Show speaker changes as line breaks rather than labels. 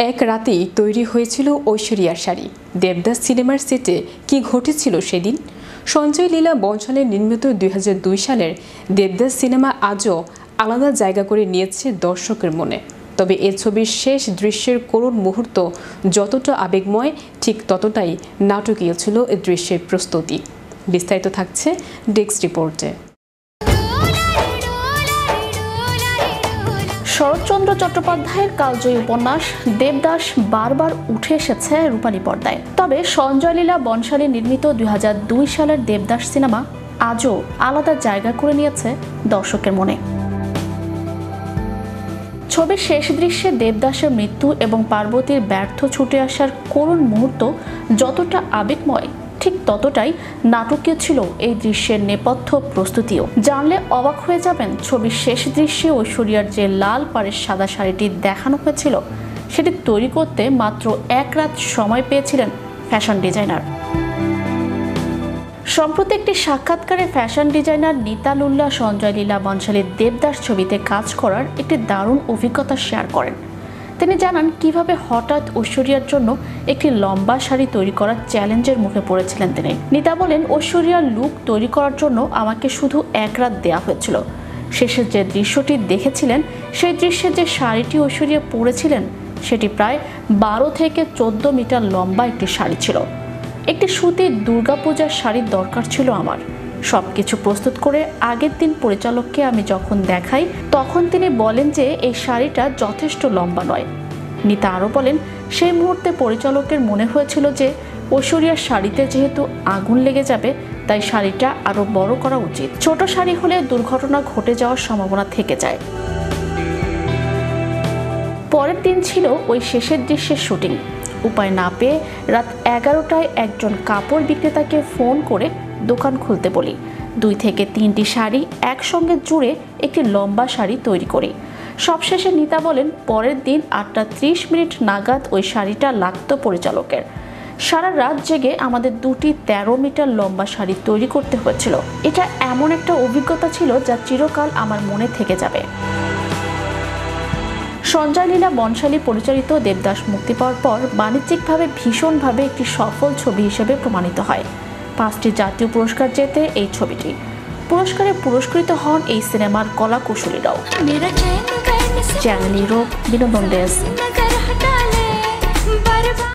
এক রাতেই তৈরি হয়েছিল ঐশ্বরিয়ার শাড়ি। দেবদাস সিনেমার সেটে কি ঘটেছিল সেদিন? সঞ্জয় লীলা বনশালী নির্মিত 2002 সালের দেবদাস সিনেমা আজও আলাদা জায়গা করে নিয়েছে দর্শকের মনে। তবে এ ছবির শেষ দৃশ্যের করুণ মুহূর্ত যতটা আবেগময়, ঠিক ততটাই নাটকীয় ছিল এ দৃশ্যের প্রস্তুতি। বিস্তারিত থাকছে ডেস্ক রিপোর্টে।
শরৎচন্দ্র চট্টোপাধ্যায়ের কালজয়ী উপন্যাস দেবদাস বারবার উঠে এসেছে রূপালী পর্দায়। তবে সঞ্জয় লীলা বনশালী নির্মিত 2002 সালের দেবদাস সিনেমা আজও আলাদা জায়গা করে নিয়েছে দর্শকের মনে। ছবির শেষ দৃশ্যে দেবদাসের মৃত্যু এবং পার্বতীর ব্যর্থ ছুটে আসার করুণ মুহূর্ত যতটা আবেগময়, ঠিক ততটাই নাটকীয় ছিল এই দৃশ্যের নেপথ্য প্রস্তুতিও। জানলে অবাক হয়ে যাবেন, ছবির শেষ দৃশ্যে ঐশ্বরিয়ার যে লাল পাড়ের সাদা শাড়িটি দেখানো হয়েছিল সেটি তৈরি করতে মাত্র 1 রাত সময় পেয়েছিলেন ফ্যাশন ডিজাইনার। সম্প্রতি একটি সাক্ষাৎকারে ফ্যাশন ডিজাইনার নিতালুল্লাহ সঞ্জয় লীলা বনশালীর দেবদাস ছবিতে কাজ করার একটি দারুণ অভিজ্ঞতা শেয়ার করেন। তিনি জানান কিভাবে হঠাৎ ঐশ্বরিয়ার জন্য একটি লম্বা শাড়ি তৈরি করার চ্যালেঞ্জের মুখে পড়েছিলেন তিনি। নিতা বলেন, ঐশ্বরিয়ার লুক তৈরি করার জন্য আমাকে শুধু 1 রাত দেওয়া হয়েছিল। শেষের যে দৃশ্যটি দেখেছিলেন, সেই দৃশ্যে যে শাড়িটি ঐশ্বরিয়া পরেছিলেন সেটি প্রায় 12 থেকে 14 মিটার লম্বা একটি শাড়ি ছিল। একটি সুতির দুর্গাপূজার শাড়ির দরকার ছিল আমার। সবকিছু প্রস্তুত করে আগের দিন পরিচালককে আমি যখন দেখাই, তখন তিনি বলেন যে এই শাড়িটা যথেষ্ট লম্বা নয়। নিতা আরও বলেন, সেই মুহূর্তে পরিচালকের মনে হয়েছিল যে ঐশ্বরিয়ার শাড়িতে যেহেতু আগুন লেগে যাবে, তাই শাড়িটা আরও বড় করা উচিত। ছোট শাড়ি হলে দুর্ঘটনা ঘটে যাওয়ার সম্ভাবনা থেকে যায়। পরের দিন ছিল ওই শেষের দৃশ্যের শুটিং। উপায় না পেয়ে রাত 11টায় একজন কাপড় বিক্রেতাকে ফোন করে দোকান খুলতে বলি। 2 থেকে 3টি শাড়ি একসঙ্গে জুড়ে একটি লম্বা শাড়ি তৈরি করি। সবশেষে নিতা বলেন, পরের দিন 8টা 30 নাগাদ ওই শাড়িটা লাগতো পরিচালকের। সারা রাত জেগে আমাদের 2টি 13 মিটার লম্বা শাড়ি তৈরি করতে হয়েছিল। এটা এমন একটা অভিজ্ঞতা ছিল যা চিরকাল আমার মনে থেকে যাবে। সঞ্জয় লীলা বনশালী পরিচালিত দেবদাস মুক্তি পাওয়ার পর বাণিজ্যিকভাবে ভীষণভাবে একটি সফল ছবি হিসেবে প্রমাণিত হয়। 5টি জাতীয় পুরস্কার জেতে এই ছবিটি। পুরস্কারে পুরস্কৃত হন এই সিনেমার কলা কুশলীরাও। চ্যানেল ইউরোপ বিনোদন ডেস্ক।